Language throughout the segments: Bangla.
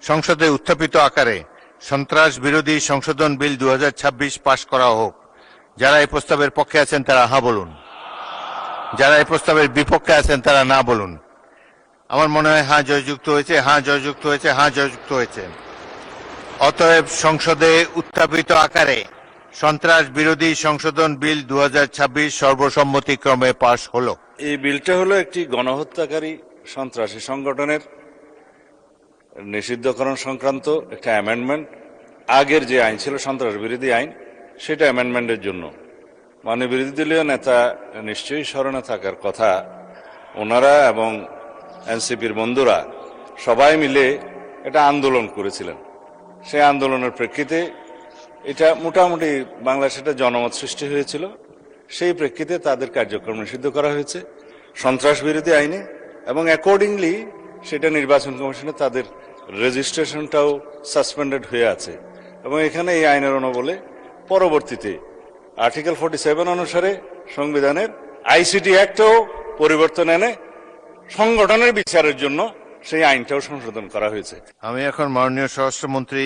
সংসদে উত্থাপিত আকারে সন্ত্রাস বিরোধী সংশোধন বিল 2026 পাশ করা হোক। যারা এই প্রস্তাবের পক্ষে আছেন তারা হ্যাঁ বলুন, যারা এই প্রস্তাবের বিপক্ষে আছেন তারা না বলুন। আমার মনে হয় হ্যাঁ জয়যুক্ত হয়েছে, হ্যাঁ জয়যুক্ত হয়েছে, হ্যাঁ জয়যুক্ত হয়েছে। অতএব সংসদে উত্থাপিত আকারে সন্ত্রাস বিরোধী সংশোধন বিল 2026 সর্বসম্মতিক্রমে পাশ হলো। এই বিলটা হলো একটি গণহত্যাকারী সন্ত্রাসী সংগঠনের নিষিদ্ধকরণ সংক্রান্ত একটা অ্যামেন্ডমেন্ট। আগের যে আইন ছিল সন্ত্রাস বিরোধী আইন, সেটা অ্যামেন্ডমেন্টের জন্য। মানে বিরোধী দলীয় নেতা নিশ্চয়ই স্মরণে থাকার কথা, ওনারা এবং এনসিপির বন্ধুরা সবাই মিলে এটা আন্দোলন করেছিলেন। সেই আন্দোলনের প্রেক্ষিতে এটা মোটামুটি বাংলাদেশে একটা জনমত সৃষ্টি হয়েছিল। সেই প্রেক্ষিতে তাদের কার্যক্রম নিষিদ্ধ করা হয়েছে সন্ত্রাস বিরোধী আইনে, এবং অ্যাকর্ডিংলি সেটা নির্বাচন কমিশনে তাদের রেজিস্ট্রেশনটাও সাসপেন্ডেড হয়ে আছে। এবং এখানে এই আইনের অনুবলে পরবর্তীতে আর্টিকেল 47 অনুসারে সংবিধানের আইসিটি অ্যাক্টও পরিবর্তন এনে সংগঠনের বিচারের জন্য সেই আইনটাও সংশোধন করা হয়েছে। আমি এখন মাননীয় স্বরাষ্ট্রমন্ত্রী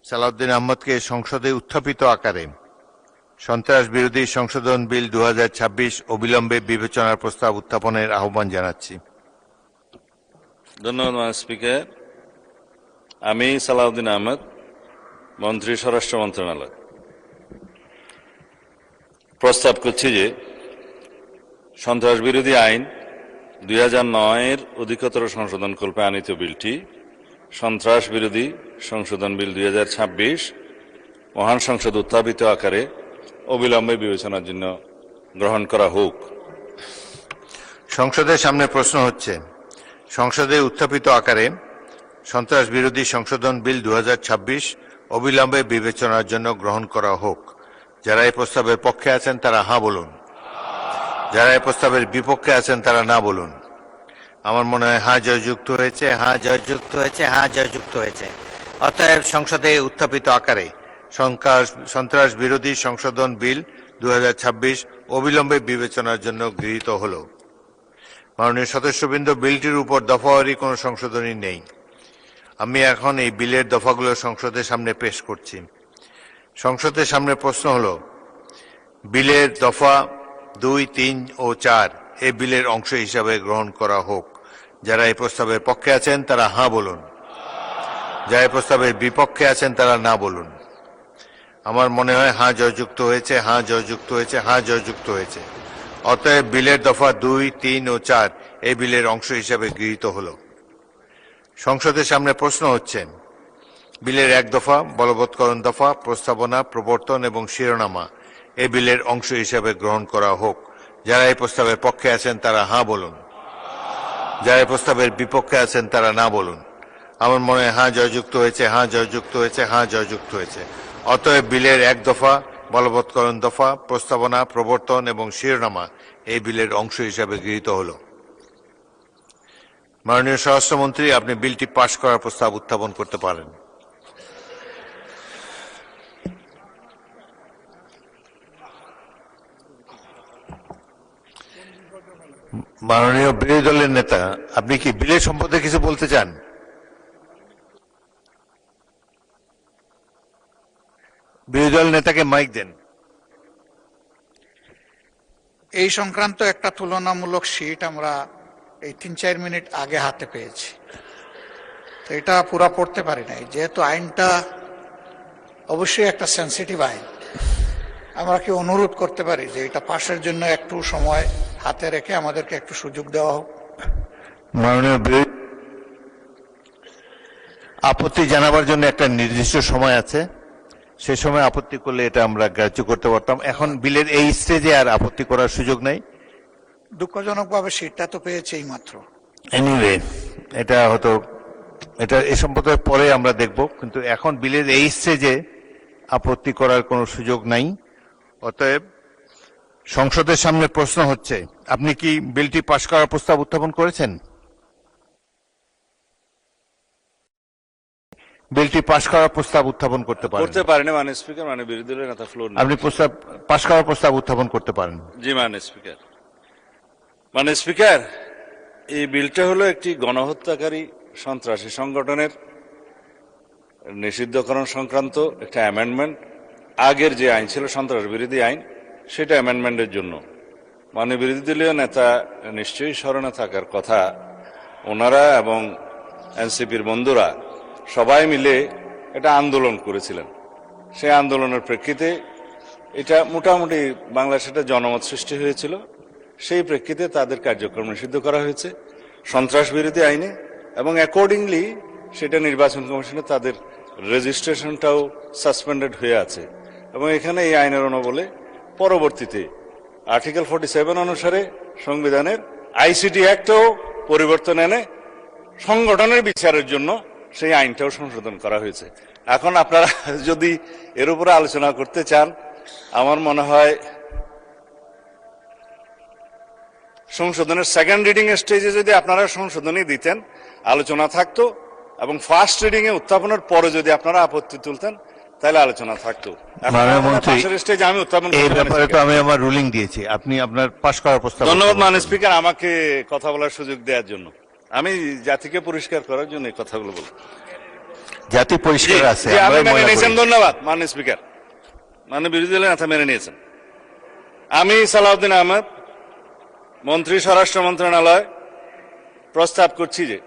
সালাউদ্দিন আহমদকে সংসদে উত্থাপিত আকারে সন্ত্রাস বিরোধী সংশোধন বিল 2026 অবিলম্বে বিবেচনার প্রস্তাব উত্থাপনের আহ্বান জানাচ্ছি। ধন্যবাদ স্পিকার। আমি সালাউদ্দিন আহমদ, মন্ত্রী স্বরাষ্ট্র মন্ত্রণালয়, প্রস্তাব করছি যে সন্ত্রাস বিরোধী আইন 2009-এর অধিকতর সংশোধন কল্পে আনিত বিলটি সন্ত্রাস বিরোধী সংশোধন বিল 2026 মহান সংসদ উত্থাপিত আকারে অবিলম্বে বিবেচনার জন্য গ্রহণ করা হোক। সংসদের সামনে প্রশ্ন হচ্ছে, সংসদে উত্থাপিত আকারে সন্ত্রাস বিরোধী সংশোধন বিল 2026 অবিলম্বে বিবেচনার জন্য গ্রহণ করা হোক। যারা এই প্রস্তাবের পক্ষে আছেন তারা হ্যাঁ বলুন, যারা এই প্রস্তাবের বিপক্ষে আছেন তারা না বলুন। আমার মনে হয় হ্যাঁ জয়যুক্ত হয়েছে, হ্যাঁ জয়যুক্ত হয়েছে, হ্যাঁ জয়যুক্ত হয়েছে। অতএব সংসদে উত্থাপিত আকারে সন্ত্রাস বিরোধী সংশোধন বিল 2026 অবিলম্বে বিবেচনার জন্য গৃহীত হল। মাননীয় সদস্যবৃন্দ, বিলটির উপর দফাওয়ারি কোনো সংশোধনী নেই। আমি এখন এই বিলের দফাগুলো সংসদের সামনে পেশ করছি। সংসদের সামনে প্রশ্ন হল, বিলের দফা 2, 3 ও 4 এই বিলের অংশ হিসাবে গ্রহণ করা হোক। যারা এই প্রস্তাবের পক্ষে আছেন তারা হ্যাঁ বলুন, যারা এই প্রস্তাবের বিপক্ষে আছেন তারা না বলুন। আমার মনে হয় হ্যাঁ জয়যুক্ত হয়েছে, হ্যাঁ জয়যুক্ত হয়েছে, হ্যাঁ জয়যুক্ত হয়েছে। অতএব বিলের দফা 2, 3 ও 4 এই বিলের অংশ হিসাবে গৃহীত হল। সংসদের সামনে প্রশ্ন হচ্ছে, বিলের 1 দফা, বলবৎকরণ দফা, প্রস্তাবনা, প্রবর্তন এবং শিরোনামা এই বিলের অংশ হিসাবে গ্রহণ করা হোক। যারা এই প্রস্তাবের পক্ষে আছেন তারা হ্যাঁ বলুন, যারা এই প্রস্তাবের বিপক্ষে আছেন তারা না বলুন। আমার মনে হয় হ্যাঁ জয়যুক্ত হয়েছে, হ্যাঁ জয়যুক্ত হয়েছে, হ্যাঁ জয়যুক্ত হয়েছে। অতএব বিলের 1 দফা, বলবৎকরণ দফা, প্রস্তাবনা, প্রবর্তন এবং শিরোনামা এই বিলের অংশ হিসাবে গৃহীত হল। মাননীয় স্বরাষ্ট্রমন্ত্রী, আপনি বিলটি পাশ করার প্রস্তাব উত্থাপন করতে পারেন। মাননীয় বিরোধী দলের নেতা, আপনি কি বিলের সম্পর্কে কিছু বলতে চান? বিরোধী দল নেতাকে মাইক দেন। এই সংক্রান্ত একটা তুলনামূলক শীট আমরা এই 3-4 মিনিট আগে হাতে পেয়েছি, তো এটা পুরা পড়তে পারি নাই। যেহেতু আইনটা অবশ্যই একটা সেন্সিটিভ আইন, আমরা কি অনুরোধ করতে পারি যে এটা পাশের জন্য একটু সময় হাতে রেখে আমাদেরকে একটু সুযোগ দেওয়া হোক। মাননীয় আপত্তি জানাবার জন্য একটা নির্দিষ্ট সময় আছে, সে সময় আপত্তি করলে এটা আমরা গ্রাহ্য করতে পারতাম। এখন বিলের এই স্টেজে আর আপত্তি করার সুযোগ নাই। দুঃখজনকভাবে শীটটা তো পেয়েছে এই মাত্র। এনিওয়ে, এটা হয়তো এটা এ সম্পর্কে পরে আমরা দেখব, কিন্তু এখন বিলের এই স্টেজে আপত্তি করার কোনো সুযোগ নাই। অতএব সংসদের সামনে প্রশ্ন হচ্ছে, আপনি কি বিলটি পাশ করার প্রস্তাব উত্থাপন করেছেন? বিলটি পাশ করার প্রস্তাব উত্থাপন করতে পারেন মানে স্পিকার, মানে বিরোধী দলের নেতা ফ্লোর আপনি প্রস্তাব পাশ করার প্রস্তাব উত্থাপন করতে পারেন। জি মানে স্পিকার। মানে স্পিকার, এই বিলটা হলো একটি গণহত্যাকারী সন্ত্রাসী সংগঠনের নিষিদ্ধকরণ সংক্রান্ত একটা অ্যামেন্ডমেন্ট আগের যে আইন ছিল সন্ত্রাস বিরোধী আইন সেটা অ্যামেন্ডমেন্টের জন্য মাননীয় বিরোধী দলীয় নেতা নিশ্চয়ই স্মরণে থাকার কথা। ওনারা এবং এনসিপির বন্ধুরা সবাই মিলে এটা আন্দোলন করেছিলেন। সেই আন্দোলনের প্রেক্ষিতে এটা মোটামুটি বাংলাদেশে একটা জনমত সৃষ্টি হয়েছিল। সেই প্রেক্ষিতে তাদের কার্যক্রম নিষিদ্ধ করা হয়েছে সন্ত্রাস বিরোধী আইনে, এবং অ্যাকর্ডিংলি সেটা নির্বাচন কমিশনে তাদের রেজিস্ট্রেশনটাও সাসপেন্ডেড হয়ে আছে। এবং এখানে এই আইনের অনুবলে পরবর্তীতে আর্টিকেল 47 অনুসারে সংবিধানের আইসিটি অ্যাক্টও পরিবর্তন এনে সংগঠনের বিচারের জন্য সেই আইনটাও সংশোধন করা হয়েছে। এখন আপনারা যদি এর উপরে আলোচনা করতে চান, আমার মনে হয় সংশোধনের সেকেন্ড রিডিং স্টেজে যদি আপনারা সংশোধনী দিতেন, আলোচনা থাকতো, এবং ফার্স্ট রিডিং এ উত্থাপনের পরে যদি আপনারা আপত্তি তুলতেন তাহলে আলোচনা থাকতো। স্টেজে আমি উত্থাপন এই ব্যাপারে তো আমি আমার রুলিং দিয়েছি, আপনি আপনার পাশ করার প্রস্তাব। ধন্যবাদ মাননীয় স্পিকার আমাকে কথা বলার সুযোগ দেওয়ার জন্য। আমি জাতিকে পরিষ্কার করার জন্য এই কথাগুলো বলব। জাতি পরিষ্কার আছে, আপনি মেনে নিয়েছেন, ধন্যবাদ মাননীয় স্পিকার। মাননীয় বিরোধী দলের নেতা মেনে নিয়েছেন। আমি সালাউদ্দিন আহমেদ, মন্ত্রী স্বরাষ্ট্র মন্ত্রণালয়, প্রস্তাব করছি যে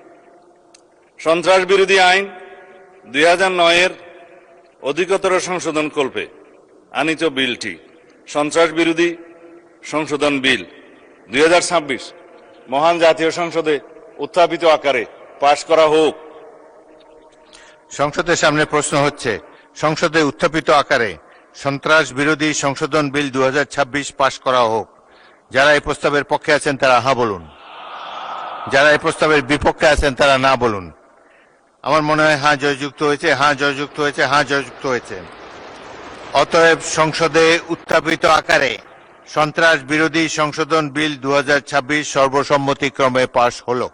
সন্ত্রাস বিরোধী আইন 2009-এর অধিকতর সংশোধন কল্পে আনিত বিলটি সন্ত্রাস বিরোধী সংশোধন বিল 2026 মহান জাতীয় সংসদে উত্থাপিত আকারে পাশ করা হোক। সংসদের সামনে প্রশ্ন হচ্ছে, সংসদে উত্থাপিত আকারে সন্ত্রাস বিরোধী সংশোধন বিল 2026 পাশ করা হোক। যারা এই প্রস্তাবের পক্ষে আছেন তারা হ্যাঁ বলুন, যারা এই প্রস্তাবের বিপক্ষে আছেন তারা না বলুন। আমার মনে হয় হ্যাঁ জয়যুক্ত হয়েছে, হ্যাঁ জয়যুক্ত হয়েছে, হ্যাঁ জয়যুক্ত হয়েছে। অতএব সংসদে উত্থাপিত আকারে সন্ত্রাস বিরোধী সংশোধন বিল 2026 সর্বসম্মতিক্রমে পাশ হলো।